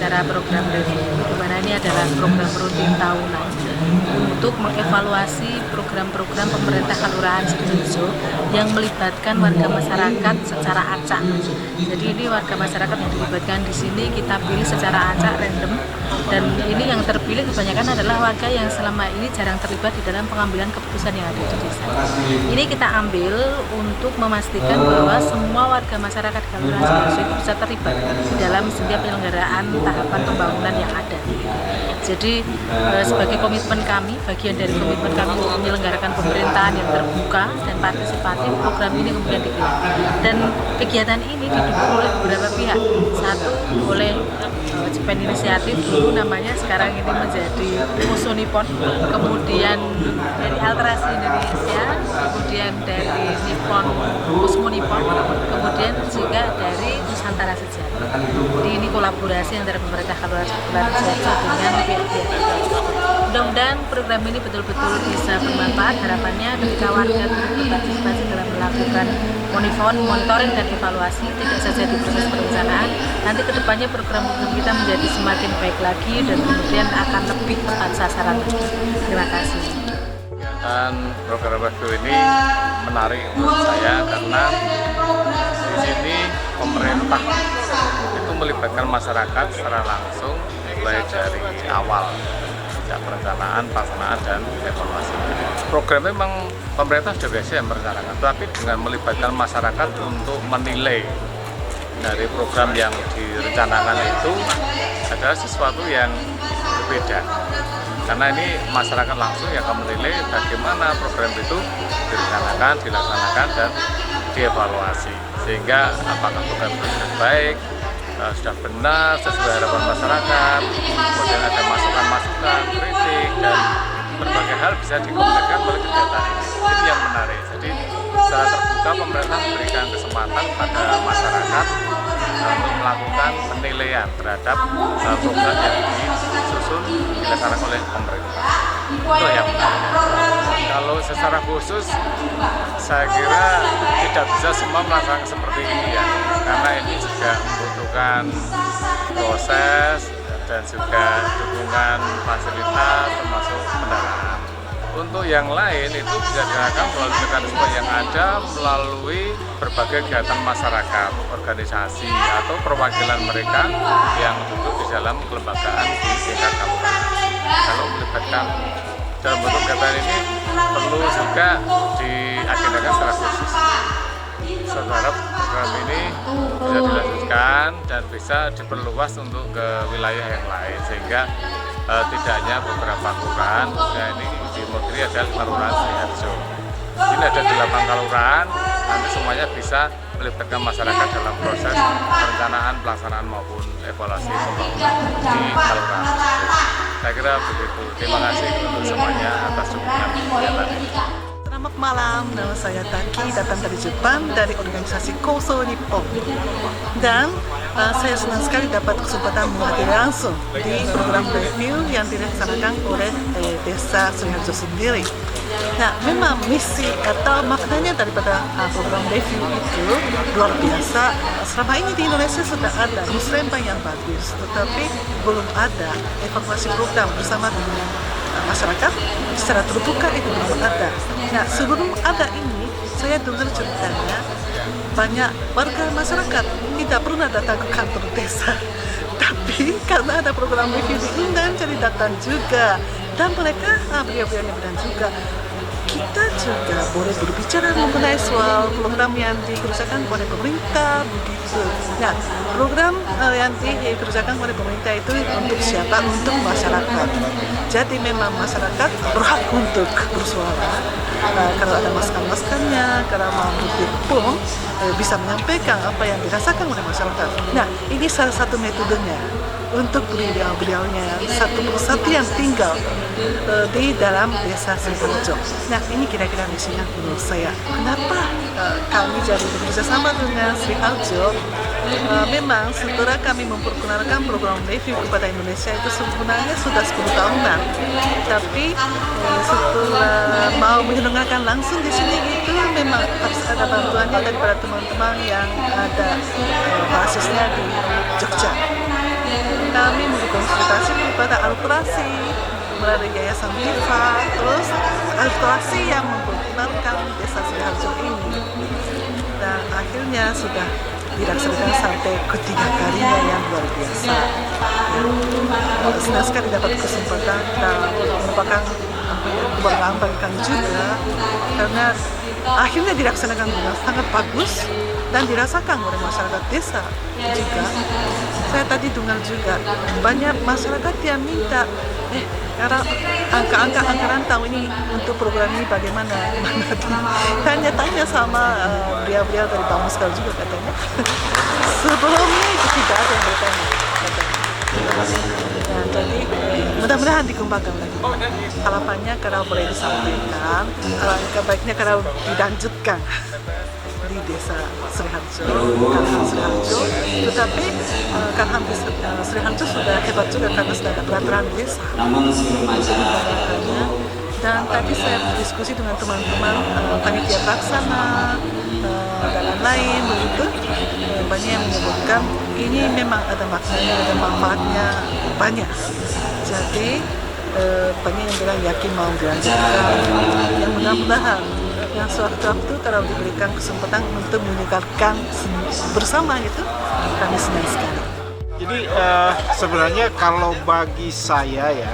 acara program review, di mana ini adalah program rutin tahunan untuk mengevaluasi program-program pemerintah Kelurahan Sidoarjo yang melibatkan warga masyarakat secara acak. Jadi ini warga masyarakat yang dilibatkan di sini kita pilih secara acak, random, dan ini yang terpilih kebanyakan adalah warga yang selama ini jarang terlibat di dalam pengambilan keputusan yang ada di desa. Ini kita ambil untuk memastikan bahwa semua warga masyarakat Kelurahan Sidoarjo itu bisa terlibat di dalam setiap penyelenggaraan tahapan pembangunan yang ada. Jadi sebagai komitmen kami, bagian dari komitmen kami untuk menyelenggarakan pemerintahan yang terbuka dan partisipatif, program ini kemudian dipilih. Dan kegiatan ini didukung oleh beberapa pihak. Satu oleh Jepen Inisiatif, dulu namanya, sekarang ini menjadi Musuh Nippon, kemudian dari Alterasi Indonesia, kemudian dari Nippon, Musmu Nippon, kemudian juga dari Nusantara Sejarah. Jadi ini kolaborasi antara pemerintah Kelurahan Sidoarjo dengan pihak-pihak. Mudah-mudahan program ini betul-betul bisa bermanfaat. Harapannya ketika warga berpartisipasi dalam melakukan monitoring dan evaluasi, tidak saja di proses perencanaan, nanti kedepannya program-program kita menjadi semakin baik lagi dan kemudian akan lebih tepat sasaran. Terima kasih. Dan program review ini menarik menurut saya karena di sini pemerintah itu melibatkan masyarakat secara langsung mulai dari awal, sejak perencanaan, pelaksanaan, dan evaluasi. Program memang pemerintah sudah biasa merencanakan, tapi dengan melibatkan masyarakat untuk menilai dari program yang direncanakan itu adalah sesuatu yang berbeda. Karena ini masyarakat langsung yang akan menilai bagaimana program itu direncanakan, dilaksanakan, dan dievaluasi. Sehingga apakah program itu sudah baik, sudah benar, sesuai harapan masyarakat, kemudian ada masukan-masukan, kritik, dan berbagai hal bisa dikomunikasikan melalui kegiatan ini. Ini yang menarik. Jadi secara terbuka pemerintah memberikan kesempatan pada masyarakat untuk melakukan penilaian terhadap program yang disusun dilaksanakan oleh pemerintah. Itu yang menarik. Kalau secara khusus, saya kira tidak bisa semua melaksanakan seperti ini ya, karena ini juga membutuhkan proses dan juga dukungan fasilitas termasuk kendaraan. Untuk yang lain itu bisa dilakukan melalui mekanisme yang ada melalui berbagai kegiatan masyarakat, organisasi, atau perwakilan mereka yang duduk di dalam kelembagaan di tingkat kabupaten. Kalau melibatkan dalam bentuk kegiatan ini perlu juga diagendakan secara khusus. Saya berharap program ini bisa dilanjutkan dan bisa diperluas untuk ke wilayah yang lain sehingga tidak hanya beberapa kelurahan. Ini di Mukri ada 5 kelurahan Sidoarjo. Ini ada 8 kelurahan, nanti semuanya bisa melibatkan masyarakat dalam proses perencanaan, pelaksanaan maupun evaluasi pembangunan di kelurahan. Saya kira begitu. Terima kasih untuk semuanya atas dukungan kegiatan ini. Selamat malam, nama saya Taki, datang dari Jepang, dari organisasi Koso Nippon. Dan saya senang sekali dapat kesempatan menghadiri langsung di program review yang dilaksanakan oleh Desa Sidoarjo sendiri. Nah, memang misi atau maknanya daripada program review itu luar biasa. Selama ini di Indonesia sudah ada musrembang yang bagus, tetapi belum ada evaluasi program bersama masyarakat secara terbuka, itu belum ada. Nah, sebelum ada ini, saya dengar ceritanya banyak warga masyarakat tidak pernah datang ke kantor desa, tapi karena ada program review diundang, jadi datang juga, dan mereka beliau-beliaunya bilang juga kita juga boleh berbicara mengenai soal program yang dikerjakan oleh pemerintah begitu. Nah, program yang dikerjakan oleh pemerintah itu untuk siapa? Untuk masyarakat. Jadi memang masyarakat berhak untuk bersuara. Kalau ada masukan-masukannya, kalau mau berpom, bisa menyampaikan apa yang dirasakan oleh masyarakat. Nah, ini salah satu metodenya untuk beliau-beliaunya satu persatu yang tinggal di dalam desa Sidoarjo. Nah, ini kira-kira misinya menurut saya. Kenapa kami jadi bekerja sama dengan Sidoarjo? Memang setelah kami memperkenalkan program review kepada Indonesia itu sebenarnya sudah 10 tahunan. Tapi setelah mau menyelenggarakan langsung di sini itu memang harus ada bantuannya daripada teman-teman yang ada basisnya di Jogja. kami berkonsultasi kepada Altrasi melalui Yayasan Tifa, terus Altrasi yang memperkenalkan desa Sriharjo ini, dan akhirnya sudah dilaksanakan sampai ketiga kalinya yang luar biasa. Senang sekali dapat kesempatan dan merupakan kebanggaan bagi kami juga karena akhirnya dilaksanakan dengan sangat bagus dan dirasakan oleh masyarakat desa juga. Saya tadi dengar juga banyak masyarakat yang minta karena angka rantau ini untuk program ini bagaimana? Tanya-tanya sama beliau-beliau dari Bamuskal juga katanya. Sebelumnya itu tidak ada yang bertanya katanya. Nah, jadi mudah-mudahan dikembangkan lagi. Harapannya kalau boleh disampaikan, alangkah baiknya kalau dilanjutkan di desa Sriharjo, Kalham Sriharjo. Tetapi Kalham Sriharjo sudah hebat juga karena sudah ada peraturan desa. Dan tadi saya berdiskusi dengan teman-teman panitia pelaksana dan lain-lain begitu, banyak yang menyebutkan ini memang ada maknanya, ada manfaatnya banyak. Jadi banyak yang bilang yakin mau dilanjutkan. Yang mudah-mudahan yang sewaktu-waktu kalau diberikan kesempatan untuk meningkatkan bersama itu, kami senang sekali. Jadi sebenarnya kalau bagi saya ya,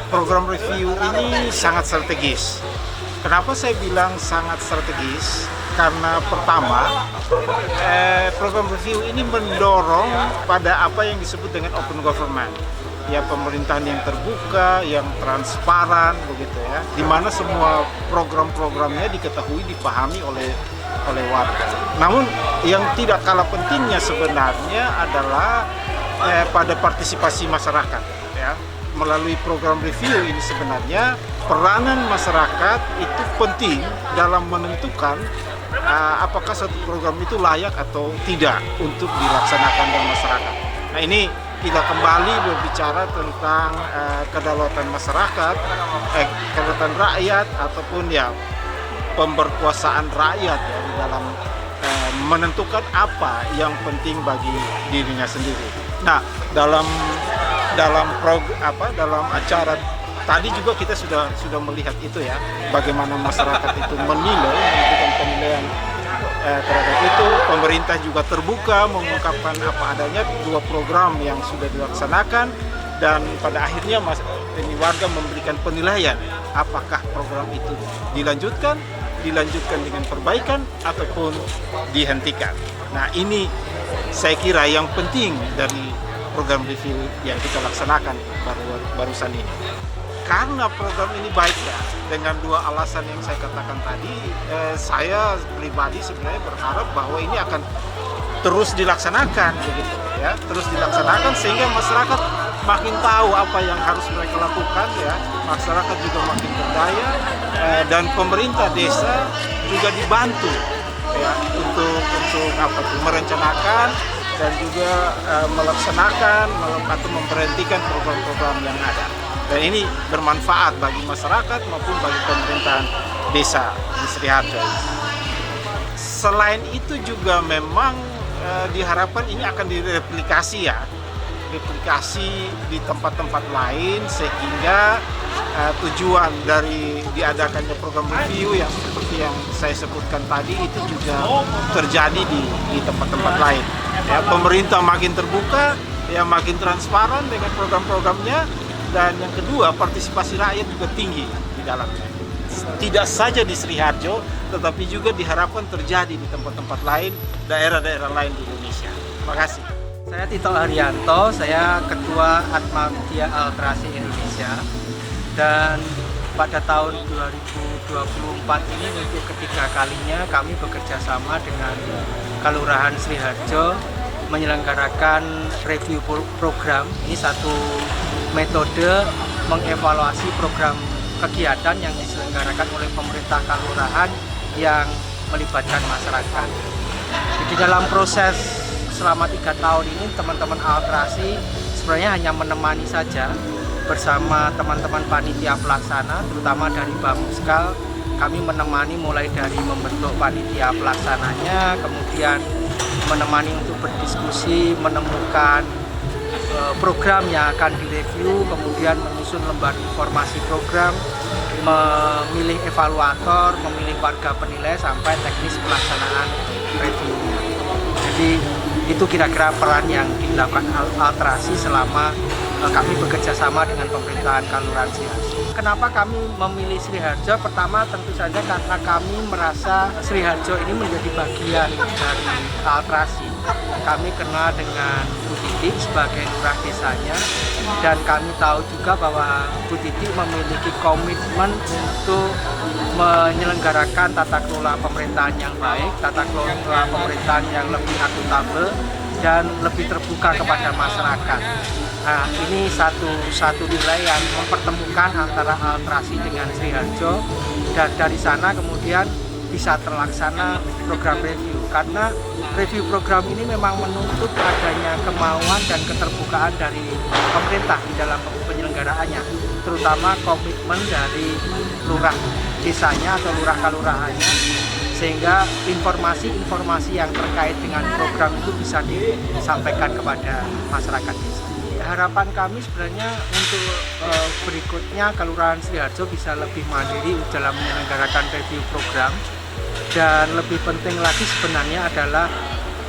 program review ini sangat strategis. Kenapa saya bilang sangat strategis? Karena pertama, program review ini mendorong pada apa yang disebut dengan open government. Ya, pemerintahan yang terbuka, yang transparan begitu ya, di mana semua program-programnya diketahui, dipahami oleh warga. Namun yang tidak kalah pentingnya sebenarnya adalah pada partisipasi masyarakat ya. Melalui program review ini sebenarnya peranan masyarakat itu penting dalam menentukan apakah satu program itu layak atau tidak untuk dilaksanakan oleh masyarakat. Nah, ini kita kembali berbicara tentang kedaulatan masyarakat, kedaulatan rakyat ataupun ya pemberkuasaan rakyat ya, di dalam menentukan apa yang penting bagi dirinya sendiri. Nah, dalam acara tadi juga kita sudah melihat itu ya, bagaimana masyarakat itu menentukan penilaian terhadap itu. Pemerintah juga terbuka mengungkapkan apa adanya dua program yang sudah dilaksanakan, dan pada akhirnya warga memberikan penilaian apakah program itu dilanjutkan dengan perbaikan ataupun dihentikan. Nah, ini saya kira yang penting dari program review yang kita laksanakan barusan ini. Karena program ini baik ya, dengan dua alasan yang saya katakan tadi, saya pribadi sebenarnya berharap bahwa ini akan terus dilaksanakan begitu ya, terus dilaksanakan sehingga masyarakat makin tahu apa yang harus mereka lakukan ya, masyarakat juga makin berdaya, dan pemerintah desa juga dibantu ya untuk merencanakan dan juga melaksanakan atau memberhentikan program-program yang ada. Dan ini bermanfaat bagi masyarakat maupun bagi pemerintahan desa di Sriharjo. Selain itu juga memang diharapkan ini akan direplikasi ya, replikasi di tempat-tempat lain sehingga tujuan dari diadakannya program review yang seperti yang saya sebutkan tadi itu juga terjadi di tempat-tempat lain. Ya, pemerintah makin terbuka, ya makin transparan dengan program-programnya, dan yang kedua partisipasi rakyat juga tinggi di dalamnya. Tidak saja di Sriharjo, tetapi juga diharapkan terjadi di tempat-tempat lain, daerah-daerah lain di Indonesia. Terima kasih. Saya Tito Haryanto, saya Ketua Atma Media Altrasi Indonesia, dan pada tahun 2024 ini untuk ketiga kalinya kami bekerja sama dengan Kelurahan Sriharjo menyelenggarakan review program. Ini satu metode mengevaluasi program kegiatan yang diselenggarakan oleh pemerintah kelurahan yang melibatkan masyarakat. Di dalam proses selama 3 tahun ini teman-teman Altrasi sebenarnya hanya menemani saja bersama teman-teman panitia pelaksana, terutama dari Bamuskal. Kami menemani mulai dari membentuk panitia pelaksananya, kemudian menemani untuk berdiskusi, menemukan program yang akan direview, kemudian menyusun lembar informasi program, memilih evaluator, memilih warga penilai, sampai teknis pelaksanaan reviewnya. Jadi itu kira-kira peran yang dilakukan Alterasi selama kami bekerja sama dengan pemerintahan Kelurahan Sriharjo. Kenapa kami memilih Sriharjo? Pertama tentu saja karena kami merasa Sriharjo ini menjadi bagian dari Alterasi. Kami kenal dengan Bu Titik sebagai lurah desanya, dan kami tahu juga bahwa Bu Titik memiliki komitmen untuk menyelenggarakan tata kelola pemerintahan yang baik, tata kelola pemerintahan yang lebih akuntabel dan lebih terbuka kepada masyarakat. Nah, ini satu nilai yang mempertemukan antara Alterasi dengan Sriharjo, dan dari sana kemudian bisa terlaksana program review, karena review program ini memang menuntut adanya kemauan dan keterbukaan dari pemerintah di dalam penyelenggaraannya, terutama komitmen dari lurah desanya atau lurah kalurahannya, sehingga informasi-informasi yang terkait dengan program itu bisa disampaikan kepada masyarakat desa. Harapan kami sebenarnya untuk berikutnya Kelurahan Sriharjo bisa lebih mandiri dalam menyelenggarakan review program, dan lebih penting lagi sebenarnya adalah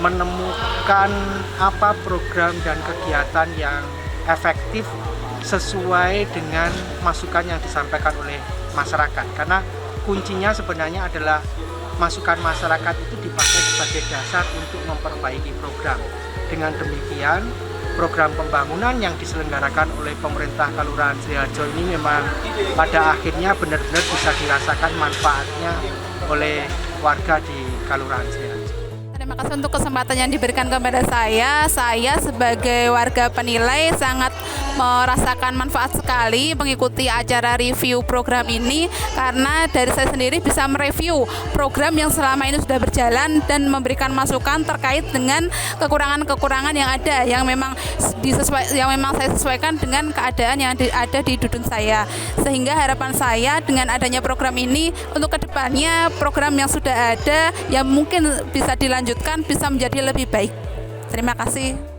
menemukan apa program dan kegiatan yang efektif sesuai dengan masukan yang disampaikan oleh masyarakat, karena kuncinya sebenarnya adalah masukan masyarakat itu dipakai sebagai dasar untuk memperbaiki program. Dengan demikian, program pembangunan yang diselenggarakan oleh pemerintah Kelurahan Sriharjo ini memang pada akhirnya benar-benar bisa dirasakan manfaatnya oleh warga di Kelurahan Sriharjo. Terima kasih untuk kesempatan yang diberikan kepada saya. Saya sebagai warga penilai sangat merasakan manfaat sekali mengikuti acara review program ini, karena dari saya sendiri bisa mereview program yang selama ini sudah berjalan dan memberikan masukan terkait dengan kekurangan-kekurangan yang ada, yang memang saya sesuaikan dengan keadaan yang ada di Dudun saya. Sehingga harapan saya dengan adanya program ini untuk kedepannya program yang sudah ada yang mungkin bisa dilanjutkan bisa menjadi lebih baik. Terima kasih.